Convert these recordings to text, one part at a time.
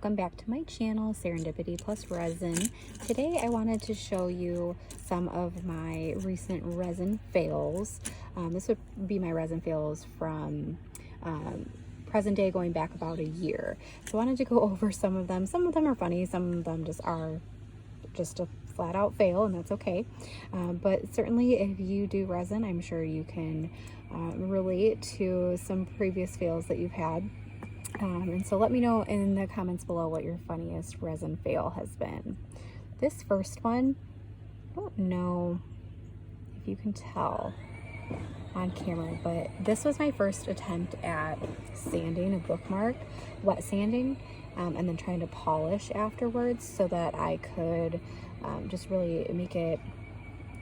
welcome back to my channel, Serendipity plus Resin. Today I wanted to show you some of my recent resin fails. This would be my resin fails from present day, going back about a year. So I wanted to go over some of them. Some of them are funny, some of them just are just a flat out fail, and that's okay. But certainly if you do resin, I'm sure you can relate to some previous fails that you've had. And so let me know in the comments below what your funniest resin fail has been. This first one, I don't know if you can tell on camera, but this was my first attempt at sanding a bookmark, wet sanding, and then trying to polish afterwards so that I could just really make it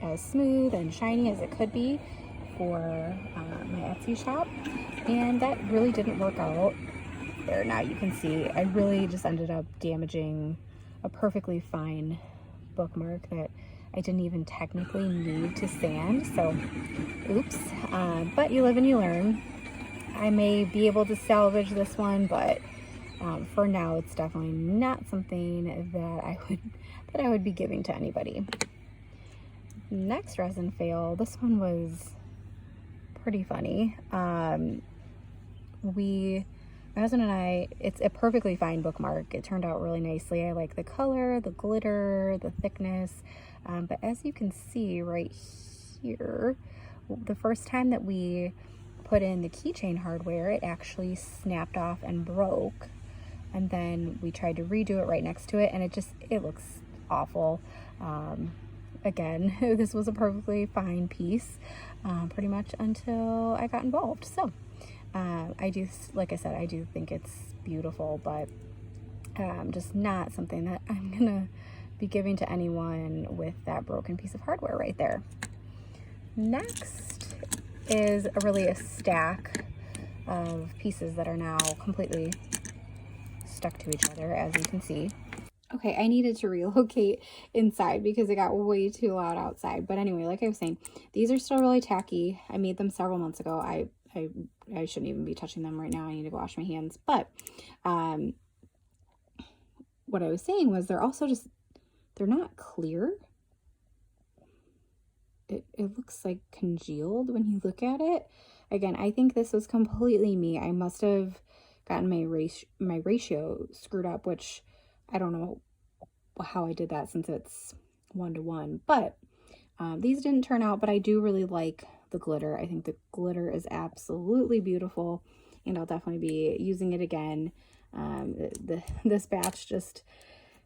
as smooth and shiny as it could be for my Etsy shop. And that really didn't work out. There, now you can see I really just ended up damaging a perfectly fine bookmark that I didn't even technically need to sand. So oops, but you live and you learn. I may be able to salvage this one, but for now it's definitely not something that I would be giving to anybody. Next resin fail, this one was pretty funny. My husband and I, it's a perfectly fine bookmark. It turned out really nicely. I like the color, the glitter, the thickness. But as you can see right here, the first time that we put in the keychain hardware, it actually snapped off and broke. And then we tried to redo it right next to it, and it looks awful. Again, this was a perfectly fine piece, pretty much until I got involved. So like I said, I do think it's beautiful, but just not something that I'm gonna be giving to anyone with that broken piece of hardware right there. Next is really a stack of pieces that are now completely stuck to each other, as you can see. Okay, I needed to relocate inside because it got way too loud outside. But anyway, like I was saying, these are still really tacky. I made them several months ago. I shouldn't even be touching them right now. I need to go wash my hands. But what I was saying was they're not clear. It looks like congealed when you look at it. Again, I think this was completely me. I must have gotten my ratio screwed up, which I don't know how I did that since it's 1-to-1. But these didn't turn out, but I do really like the glitter. I think the glitter is absolutely beautiful, and I'll definitely be using it again. This batch just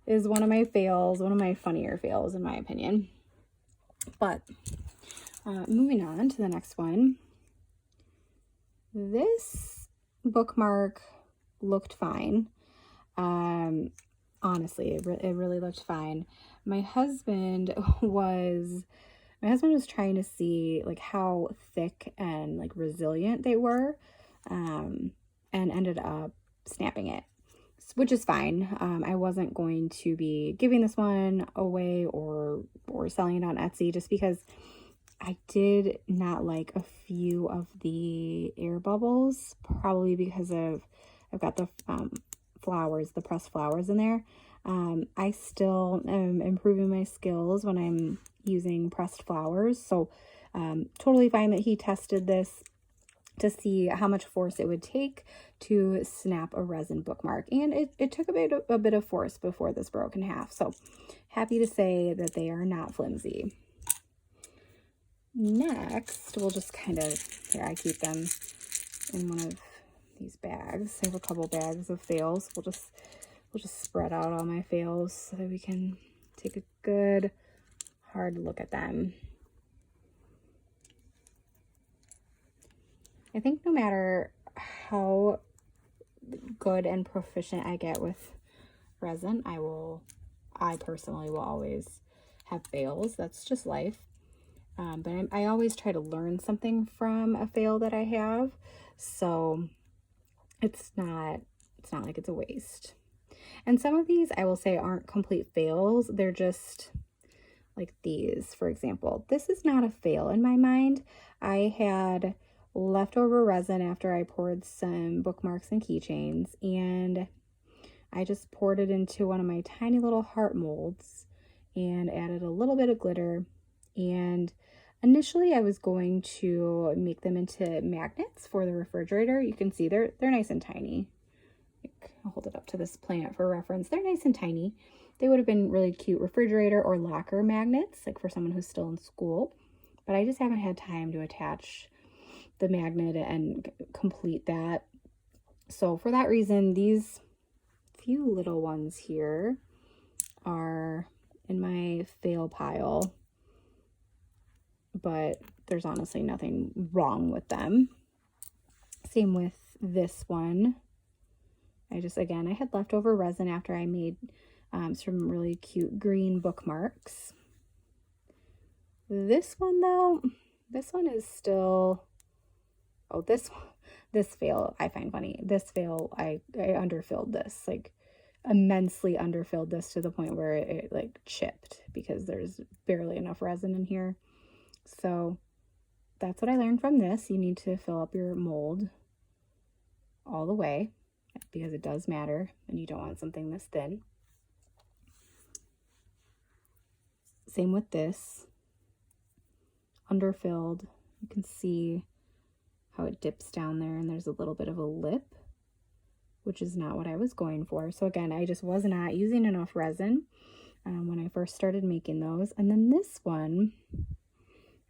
is one of my fails, one of my funnier fails in my opinion. But moving on to the next one. This bookmark looked fine. Honestly, it really looked fine. My husband was trying to see like how thick and like resilient they were, and ended up snapping it, which is fine. I wasn't going to be giving this one away or selling it on Etsy, just because I did not like a few of the air bubbles, probably because I've got the the pressed flowers in there. I still am improving my skills when I'm using pressed flowers, so totally fine that he tested this to see how much force it would take to snap a resin bookmark, and it took a bit of force before this broke in half. So happy to say that they are not flimsy. Next, we'll just kind of, here, I keep them in one of these bags. I have a couple bags of fails. We'll just spread out all my fails so that we can take a good hard look at them. I think no matter how good and proficient I get with resin, I personally will always have fails. That's just life. But I always try to learn something from a fail that I have, so it's not like it's a waste. And some of these I will say aren't complete fails. They're just like these, for example. This is not a fail in my mind. I had leftover resin after I poured some bookmarks and keychains, and I just poured it into one of my tiny little heart molds and added a little bit of glitter. And initially I was going to make them into magnets for the refrigerator. You can see they're nice and tiny. I'll hold it up to this plant for reference. They're nice and tiny. They would have been really cute refrigerator or locker magnets, like for someone who's still in school. But I just haven't had time to attach the magnet and complete that. So for that reason, these few little ones here are in my fail pile, but there's honestly nothing wrong with them. Same with this one. I had leftover resin after I made some really cute green bookmarks. This one though, this one is still, oh, this fail I find funny. This fail, I underfilled this, like immensely underfilled this to the point where it like chipped because there's barely enough resin in here. So that's what I learned from this. You need to fill up your mold all the way because it does matter and you don't want something this thin. Same with this, underfilled. You can see how it dips down there and there's a little bit of a lip, which is not what I was going for. So again, I just was not using enough resin when I first started making those. And then this one,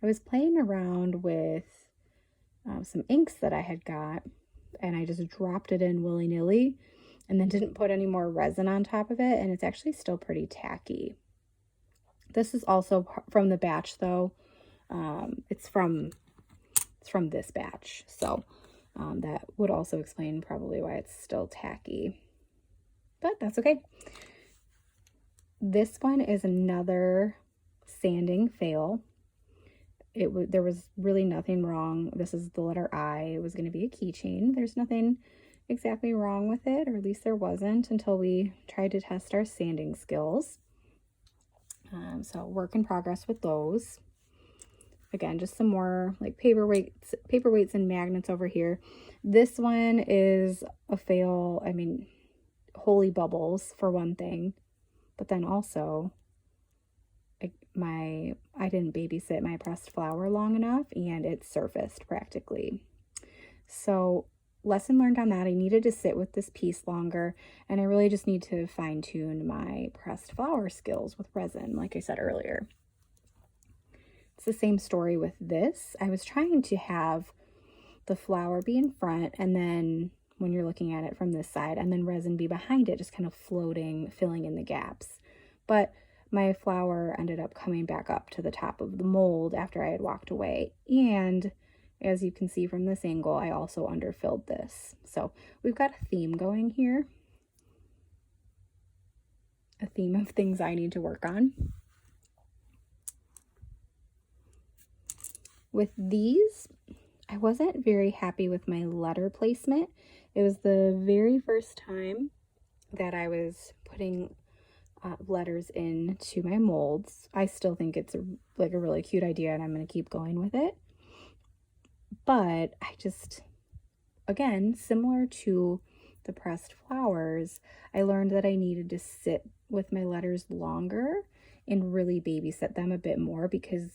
I was playing around with some inks that I had got, and I just dropped it in willy-nilly and then didn't put any more resin on top of it, and it's actually still pretty tacky. This is also from the batch though. It's from this batch, so that would also explain probably why it's still tacky, but that's okay. This one is another sanding fail. There was really nothing wrong. This is the letter I. It was going to be a keychain. There's nothing exactly wrong with it, or at least there wasn't until we tried to test our sanding skills. So work in progress with those. Again, just some more like paperweights and magnets over here. This one is a fail. I mean, holy bubbles for one thing, but then also I didn't babysit my pressed flower long enough and it surfaced practically. So lesson learned on that. I needed to sit with this piece longer, and I really just need to fine tune my pressed flower skills with resin, like I said earlier. It's the same story with this. I was trying to have the flower be in front, and then when you're looking at it from this side, and then resin be behind it, just kind of floating, filling in the gaps. But my flower ended up coming back up to the top of the mold after I had walked away. And as you can see from this angle, I also underfilled this. So we've got a theme going here. A theme of things I need to work on. With these, I wasn't very happy with my letter placement. It was the very first time that I was putting letters into my molds. I still think it's a really cute idea, and I'm going to keep going with it. But I just, again, similar to the pressed flowers, I learned that I needed to sit with my letters longer and really babysit them a bit more, because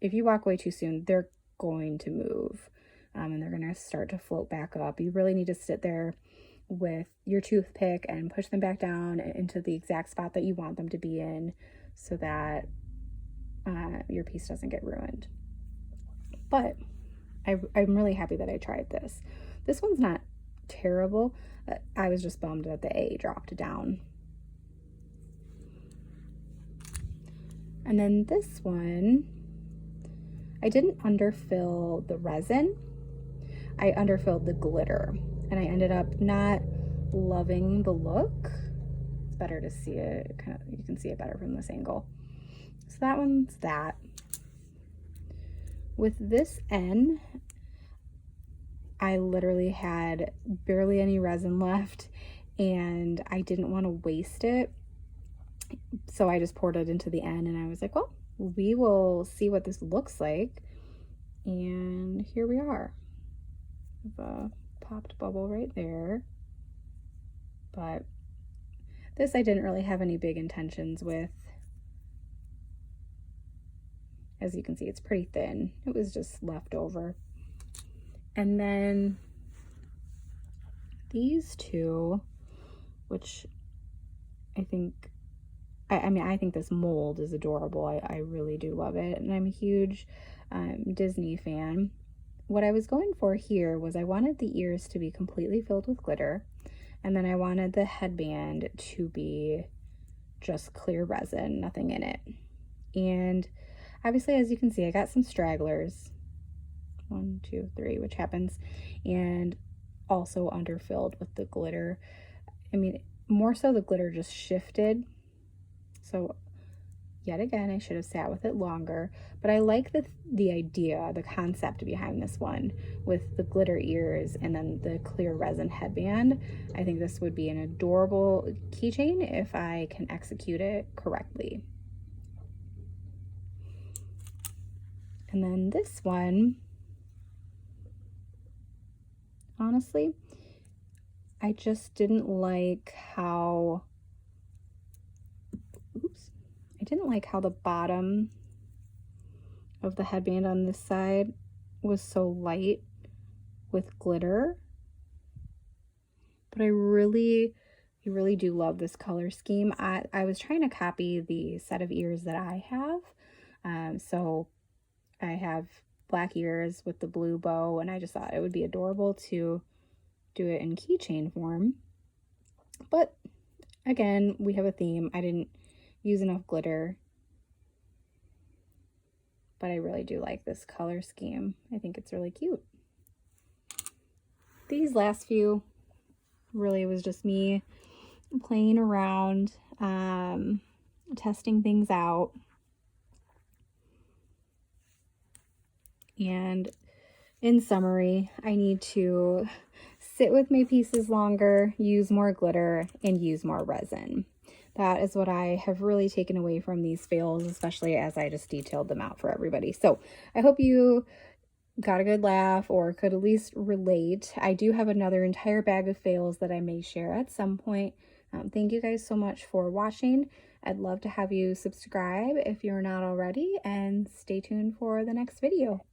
if you walk away too soon, they're going to move and they're going to start to float back up. You really need to sit there with your toothpick and push them back down into the exact spot that you want them to be in, so that your piece doesn't get ruined. But I'm really happy that I tried this. This one's not terrible. I was just bummed that the A dropped down. And then this one, I didn't underfill the resin. I underfilled the glitter, and I ended up not loving the look. It's better to see it, you can see it better from this angle. So that one's that. With this N, I literally had barely any resin left, and I didn't want to waste it. So I just poured it into the N, and I was like, well, we will see what this looks like. And here we are. A popped bubble right there, but This I didn't really have any big intentions with. As you can see, it's pretty thin. It was just left over. And then these two, which I think, I mean, I think this mold is adorable. I really do love it. And I'm a huge Disney fan. What I was going for here was I wanted the ears to be completely filled with glitter. And then I wanted the headband to be just clear resin, nothing in it. And obviously, as you can see, I got some stragglers. 1, 2, 3, which happens. And also underfilled with the glitter. I mean, more so the glitter just shifted. So yet again, I should have sat with it longer, but I like the idea, the concept behind this one with the glitter ears and then the clear resin headband. I think this would be an adorable keychain if I can execute it correctly. And then this one, honestly, I just didn't like how, I didn't like how the bottom of the headband on this side was so light with glitter. But I really do love this color scheme. I was trying to copy the set of ears that I have. So I have black ears with the blue bow, and I just thought it would be adorable to do it in keychain form. But again, we have a theme. I didn't use enough glitter, but I really do like this color scheme. I think it's really cute. These last few really was just me playing around, testing things out. And in summary, I need to sit with my pieces longer, use more glitter, and use more resin. That is what I have really taken away from these fails, especially as I just detailed them out for everybody. So I hope you got a good laugh or could at least relate. I do have another entire bag of fails that I may share at some point. Thank you guys so much for watching. I'd love to have you subscribe if you're not already, and stay tuned for the next video.